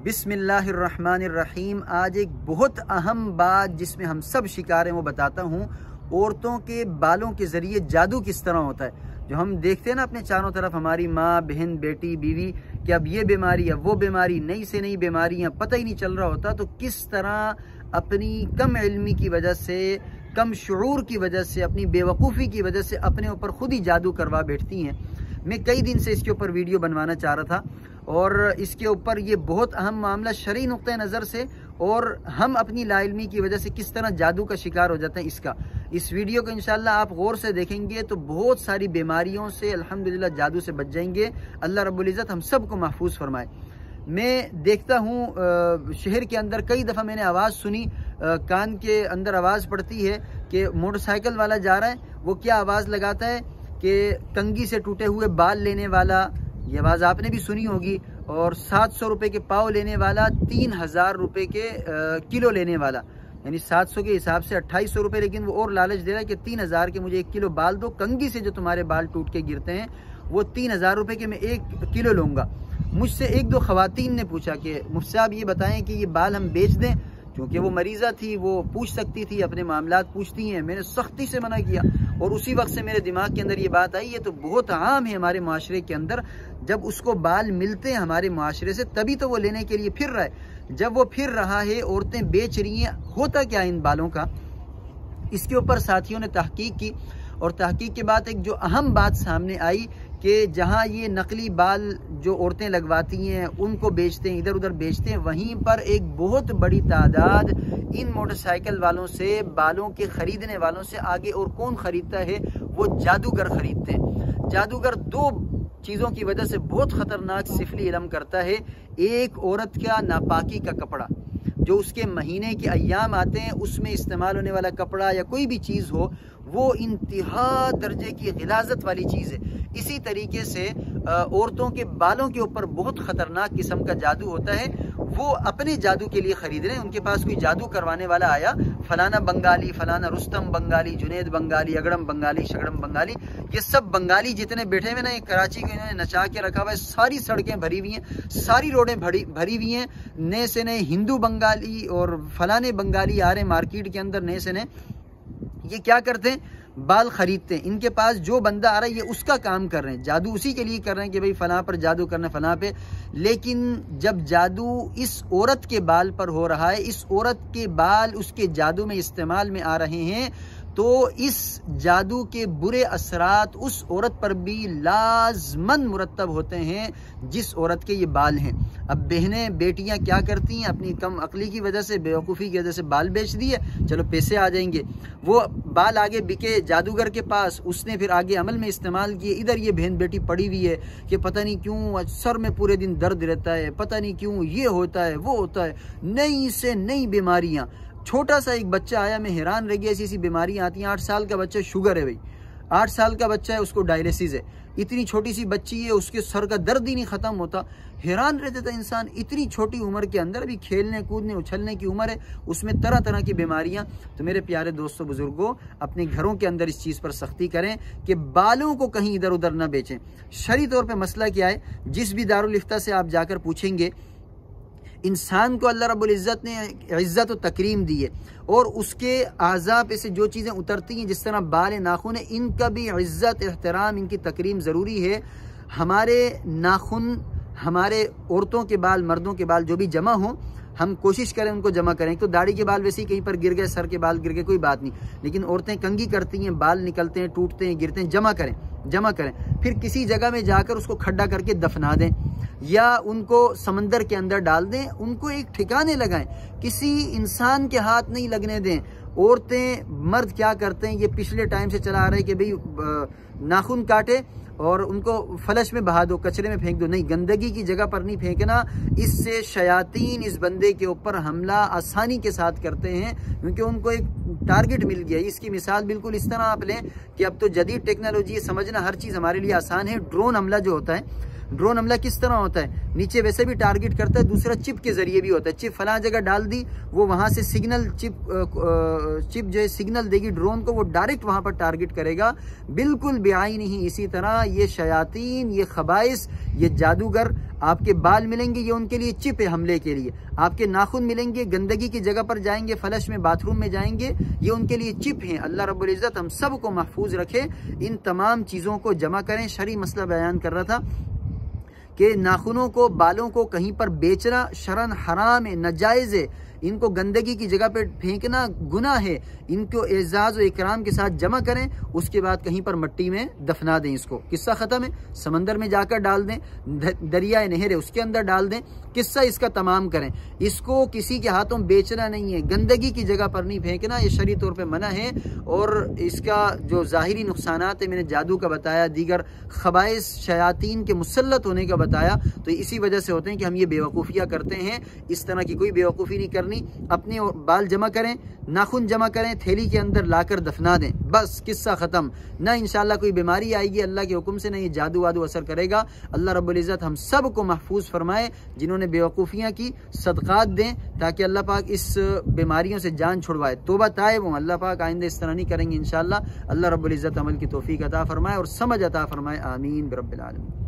बिस्मिल्लाहिर्रहमानिर्रहीम। आज एक बहुत अहम बात जिसमें हम सब शिकार हैं वो बताता हूँ। औरतों के बालों के ज़रिए जादू किस तरह होता है। जो हम देखते हैं ना अपने चारों तरफ, हमारी माँ, बहन, बेटी, बीवी, कि अब ये बीमारी, अब वो बीमारी, नई से नई बीमारियाँ, पता ही नहीं चल रहा होता। तो किस तरह अपनी कम इल्मी की वजह से, कम शऊर की वजह से, अपनी बेवकूफ़ी की वजह से अपने ऊपर खुद ही जादू करवा बैठती हैं। मैं कई दिन से इसके ऊपर वीडियो बनवाना चाह रहा था और इसके ऊपर ये बहुत अहम मामला शरई नुक्ते नज़र से, और हम अपनी लाइल्मी की वजह से किस तरह जादू का शिकार हो जाते हैं। इस वीडियो को इंशाल्लाह आप गौर से देखेंगे तो बहुत सारी बीमारियों से अल्हम्दुलिल्लाह जादू से बच जाएंगे। अल्लाह रब्बुल इज़्ज़त हम सबको महफूज फरमाए। मैं देखता हूँ शहर के अंदर कई दफ़ा मैंने आवाज़ सुनी, कान के अंदर आवाज़ पड़ती है कि मोटरसाइकिल वाला जा रहा है। वो क्या आवाज़ लगाता है कि कंघी से टूटे हुए बाल लेने वाला, ये आवाज़ आपने भी सुनी होगी। और 700 रुपये के पाव लेने वाला, 3000 रुपये के किलो लेने वाला, यानी 700 के हिसाब से 2800 रुपये। लेकिन वो और लालच दे रहा है कि 3000 के मुझे 1 किलो बाल दो, कंघी से जो तुम्हारे बाल टूट के गिरते हैं वो 3000 रुपये के मैं 1 किलो लूँगा। मुझसे 1-2 ख़वातीन ने पूछा कि मुफ्ती साहब ये बताएं कि ये बाल हम बेच दें, क्योंकि वो मरीज़ा थी, वो पूछ सकती थी, अपने मामलात पूछती हैं। मैंने सख्ती से मना किया और उसी वक्त से मेरे दिमाग के अंदर ये बात आई, ये तो बहुत आम है हमारे माशरे के अंदर। जब उसको बाल मिलते हैं हमारे माशरे से तभी तो वो लेने के लिए फिर रहा है। जब वो फिर रहा है, औरतें बेच रही हैं, होता क्या इन बालों का। इसके ऊपर साथियों ने तहकीक की और तहकीक के बाद एक जो अहम बात सामने आई कि जहाँ ये नकली बाल जो औरतें लगवाती हैं उनको बेचते हैं, इधर उधर बेचते हैं, वहीं पर एक बहुत बड़ी तादाद इन मोटरसाइकिल वालों से, बालों के ख़रीदने वालों से आगे और कौन ख़रीदता है, वो जादूगर ख़रीदते हैं। जादूगर 2 चीज़ों की वजह से बहुत ख़तरनाक सिफली इल्म करता है। एक, औरत का नापाकी का कपड़ा, जो उसके महीने के अय्याम आते हैं उसमें इस्तेमाल होने वाला कपड़ा या कोई भी चीज़ हो, वो इंतहा दर्जे की गिलाजत वाली चीज़ है। इसी तरीके से औरतों के बालों के ऊपर बहुत ख़तरनाक किस्म का जादू होता है। वो अपने जादू के लिए ख़रीद रहे हैं, उनके पास कोई जादू करवाने वाला आया, फलाना बंगाली, फलाना रुस्तम बंगाली, जुनेद बंगाली, अगड़म बंगाली, शगड़म बंगाली, ये सब बंगाली जितने बैठे हुए ना, ये कराची को इन्होंने नचा के रखा हुआ है। सारी सड़कें भरी हुई हैं, सारी रोडें भरी हुई हैं। नए से नए हिंदू बंगाली और फलाने बंगाली आ रहे हैं मार्केट के अंदर नए से नए। ये क्या करते हैं, बाल खरीदते हैं। इनके पास जो बंदा आ रहा है ये उसका काम कर रहे हैं, जादू उसी के लिए कर रहे हैं कि भाई फलां पर जादू करना, फलां पे। लेकिन जब जादू इस औरत के बाल पर हो रहा है, इस औरत के बाल उसके जादू में इस्तेमाल में आ रहे हैं, तो इस जादू के बुरे असरात उस औरत पर भी लाजमन मुरतब होते हैं जिस औरत के ये बाल हैं। अब बहनें, बेटियां क्या करती हैं, अपनी कम अकली की वजह से, बेवकूफ़ी की वजह से बाल बेच दिए, चलो पैसे आ जाएंगे। वो बाल आगे बिके जादूगर के पास, उसने फिर आगे अमल में इस्तेमाल किए। इधर ये बहन बेटी पड़ी हुई है कि पता नहीं क्यों सर में पूरे दिन दर्द रहता है, पता नहीं क्यों ये होता है, वो होता है, नई से नई बीमारियाँ। छोटा सा एक बच्चा आया, मैं हैरान रह गया, ऐसी ऐसी बीमारियाँ आती हैं। 8 साल का बच्चा, शुगर है भाई, 8 साल का बच्चा है, उसको डायलिसिस है। इतनी छोटी सी बच्ची है, उसके सर का दर्द ही नहीं ख़त्म होता। हैरान रहता था इंसान, इतनी छोटी उम्र के अंदर, अभी खेलने कूदने उछलने की उम्र है, उसमें तरह तरह की बीमारियां। तो मेरे प्यारे दोस्तों, बुजुर्गों, अपने घरों के अंदर इस चीज़ पर सख्ती करें कि बालों को कहीं इधर उधर ना बेचें। शरई तौर पर मसला क्या है, जिस भी दारुल इफ्ता से आप जाकर पूछेंगे, इंसान को अल्लाह रब्बुल इज़्ज़त ने इज़्ज़त और तकरीम दी है, और उसके आज़ा पे से जो चीज़ें उतरती हैं, जिस तरह बाल नाखून है, इनका भी इज़्ज़त, एहतराम, इनकी तकरीम ज़रूरी है। हमारे नाखून, हमारे औरतों के बाल, मर्दों के बाल जो भी जमा हों, हम कोशिश करें उनको जमा करें। तो दाढ़ी के बाल वैसे ही कहीं पर गिर गए, सर के बाल गिर गए, कोई बात नहीं, लेकिन औरतें कंघी करती हैं, बाल निकलते हैं, टूटते हैं, गिरते हैं, जमा करें, जमा करें। फिर किसी जगह में जाकर उसको खड्डा करके दफना दें या उनको समंदर के अंदर डाल दें, उनको एक ठिकाने लगाएं, किसी इंसान के हाथ नहीं लगने दें। औरतें, मर्द क्या करते हैं, ये पिछले टाइम से चला आ रहा है कि भाई नाखून काटे और उनको फलश में बहा दो, कचरे में फेंक दो। नहीं, गंदगी की जगह पर नहीं फेंकना, इससे शयातीन इस बंदे के ऊपर हमला आसानी के साथ करते हैं, क्योंकि उनको एक टारगेट मिल गया। इसकी मिसाल बिल्कुल इस तरह आप लें कि अब तो जदीद टेक्नोलॉजी, समझना हर चीज़ हमारे लिए आसान है। ड्रोन हमला जो होता है, ड्रोन हमला किस तरह होता है, नीचे वैसे भी टारगेट करता है, दूसरा चिप के जरिए भी होता है। चिप फला जगह डाल दी, वो वहां से सिग्नल चिप जो है सिग्नल देगी ड्रोन को, वो डायरेक्ट वहां पर टारगेट करेगा, बिल्कुल बेआई नहीं। इसी तरह ये शयातीन, ये खबाइस, ये जादूगर, आपके बाल मिलेंगे ये उनके लिए चिप है हमले के लिए, आपके नाखून मिलेंगे, गंदगी की जगह पर जाएंगे, फ्लश में बाथरूम में जाएंगे, ये उनके लिए चिप हैं। अल्लाह रब्बुल इज़्ज़त हम सब को महफूज रखे। इन तमाम चीज़ों को जमा करें। शरई मसला बयान कर रहा था कि नाखूनों को, बालों को कहीं पर बेचना शरन हराम है, नाजायज़ है। इनको गंदगी की जगह पे फेंकना गुनाह है। इनको एजाज़ और इकराम के साथ जमा करें, उसके बाद कहीं पर मिट्टी में दफना दें। इसको किस्सा ख़त्म है, समंदर में जाकर डाल दें, दरिया नहर है उसके अंदर डाल दें, किस्सा इसका तमाम करें। इसको किसी के हाथों बेचना नहीं है, गंदगी की जगह पर नहीं फेंकना, ये शरई तौर पर मना है। और इसका जो ज़ाहिरी नुकसानात है मैंने जादू का बताया, दीगर खबाइस शयातीन के मुसल्लत होने का बताया, तो इसी वजह से होते हैं कि हम ये बेवकूफ़ियाँ करते हैं। इस तरह की कोई बेवकूफ़ी नहीं करनी। अपने बाल जमा करें, नाखून जमा करें, थैली के अंदर लाकर दफना दें, बस किस्सा ख़त्म। ना इंशाल्लाह कोई बीमारी आएगी अल्लाह के हुक्म से, नहीं जादू वादू असर करेगा। अल्लाह रब्बुल इज़्ज़त हम सब को महफूज फरमाए। जिन्होंने बेवकूफ़ियाँ की सदक़ात दें ताकि अल्लाह पाक इस बीमारियों से जान छुड़वाए। तौबा ताइब हों, अल्लाह पाक आइंदा इस तरह नहीं करेंगे इंशाल्लाह। अल्लाह रब्बुल इज़्ज़त अमल की तौफ़ीक अता फरमाए और समझ अता फरमाए। आमीन बिरब्बिल आलमीन।